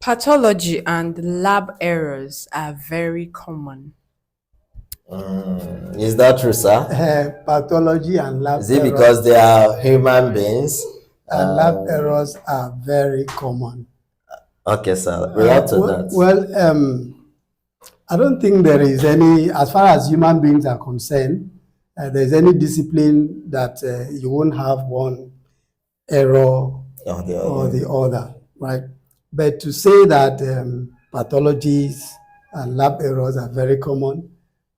Pathology and lab errors are very common. Is that true, sir? Pathology and lab Is it errors because they are human beings? and lab errors are very common. Okay, sir. React to that. I don't think there is any, as far as human beings are concerned, there's any discipline that you won't have one error or the other, right? But to say that pathologies and lab errors are very common,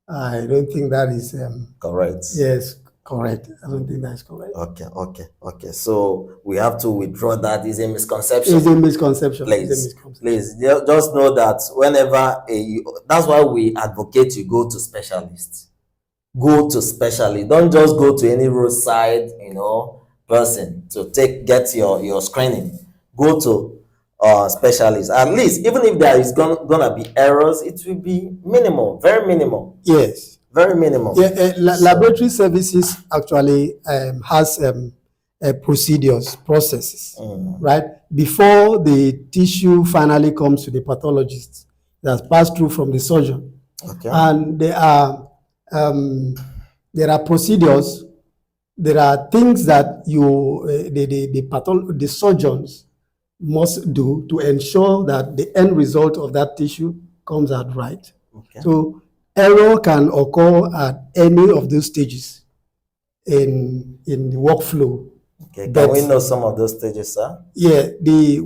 I don't think that is correct. Yes, correct. I don't think that's correct. Okay. So we have to withdraw that. Is a misconception. It's a misconception. Please, just know that whenever that's why we advocate you go to specialists. Go to specialists. Don't just go to any roadside, person to get your screening. Go to specialists. At least, even if there is gonna be errors, it will be minimal, very minimal. Yes, very minimal. Yeah, laboratory services actually has processes, right? Before the tissue finally comes to the pathologist, that's passed through from the surgeon. Okay. And there are procedures. There are things that the surgeons must do to ensure that the end result of that tissue comes out right. Okay. So error can occur at any of those stages in the workflow. Okay, can we know some of those stages, sir? Yeah, we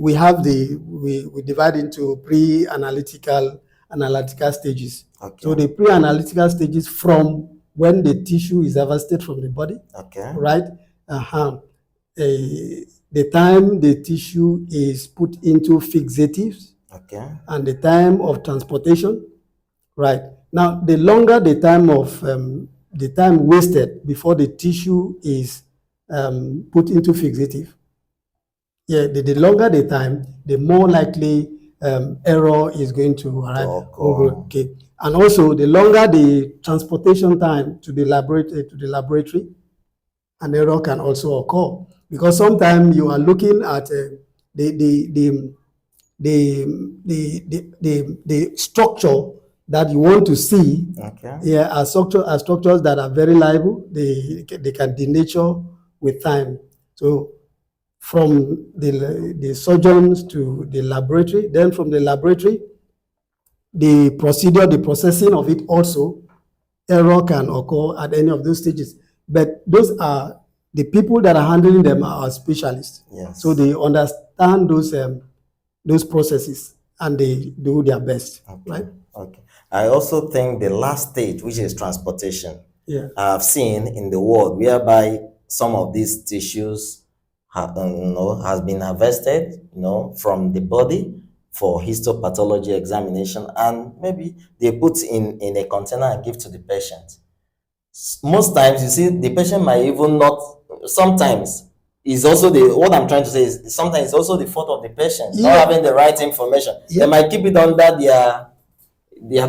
divide into pre-analytical, analytical stages. Okay. So the pre-analytical stages from when the tissue is harvested from the body. Okay. Right? The time the tissue is put into fixatives. Okay. And the time of transportation. Right. Now, the longer the time of the time wasted before the tissue is put into fixative, the longer the time, the more likely error is going to arrive. Okay. And also, the longer the transportation time to the laboratory, an error can also occur, because sometimes you are looking at the structure that you want to see. Okay. Yeah, are structures that are very liable. They can denature with time. So from the surgeons to the laboratory, then from the laboratory, the procedure, the processing of it also, error can occur at any of those stages. But those are the people that are handling them are specialists. Yes. So they understand those processes and they do their best. Okay. Right? Okay. I also think the last stage, which is transportation, I've seen in the world whereby some of these tissues has been harvested, from the body for histopathology examination, and maybe they put in a container and give to the patient. Most times, you see, the patient might even not. Sometimes is also what I'm trying to say is sometimes it's also the fault of the patient not having the right information. They might keep it under their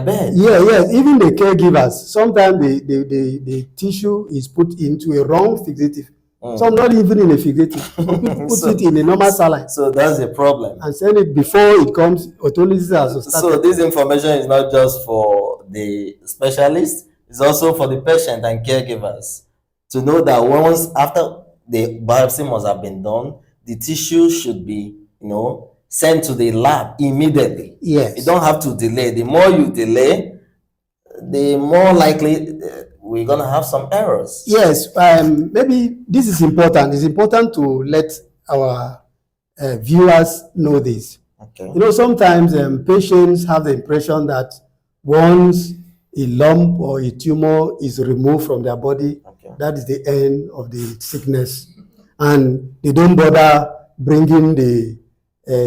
bed. Yes. Even the caregivers, sometimes the tissue is put into a wrong fixative. Some not even in a fixative. People put it in a normal saline. So that's a problem. And send it before it comes, autolysis has started. So this information is not just for the specialist, it's also for the patient and caregivers to know that once after the biopsy must have been done, the tissue should be, sent to the lab immediately. Yes. You don't have to delay. The more you delay, the more likely we're going to have some errors. Yes. Maybe this is important. It's important to let our viewers know this. Okay. Sometimes patients have the impression that once a lump or a tumor is removed from their body, that is the end of the sickness, and they don't bother bringing the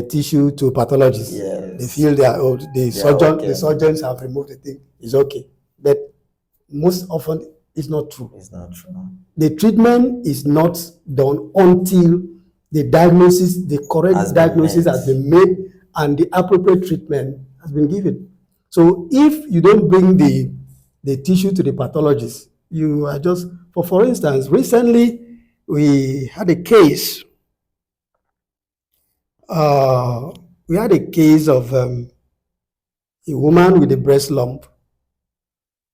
tissue to pathologists. Yes. They feel the surgeons have removed the thing. It's okay, but most often it's not true. It's not true. The treatment is not done until the diagnosis, the correct diagnosis has been made and the appropriate treatment has been given. So if you don't bring the tissue to the pathologist, you are just, for instance, recently we had a case we had a case of a woman with a breast lump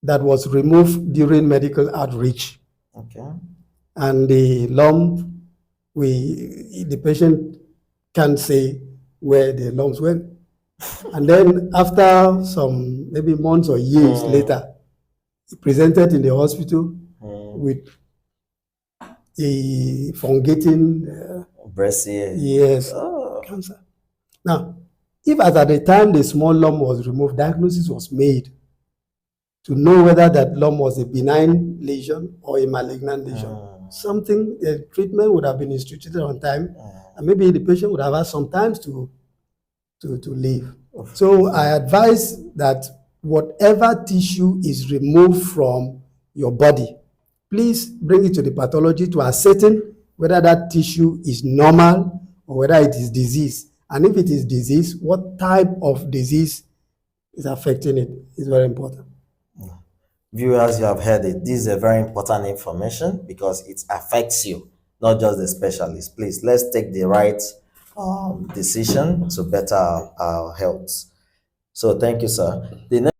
that was removed during medical outreach. Okay. And the lump, the patient can't say where the lumps went. And then after some maybe months or years later, he presented in the hospital with a fungating breast, yes, cancer. Now, if at the time the small lump was removed, diagnosis was made to know whether that lump was a benign lesion or a malignant lesion, something, the treatment would have been instituted on time, and maybe the patient would have had some time to live. So I advise that whatever tissue is removed from your body, please bring it to the pathology to ascertain whether that tissue is normal or whether it is disease. And if it is disease, what type of disease is affecting it is very important. Viewers, you have heard it. This is a very important information because it affects you, not just the specialist. Please, let's take the right decision to better our health. So thank you, sir. The next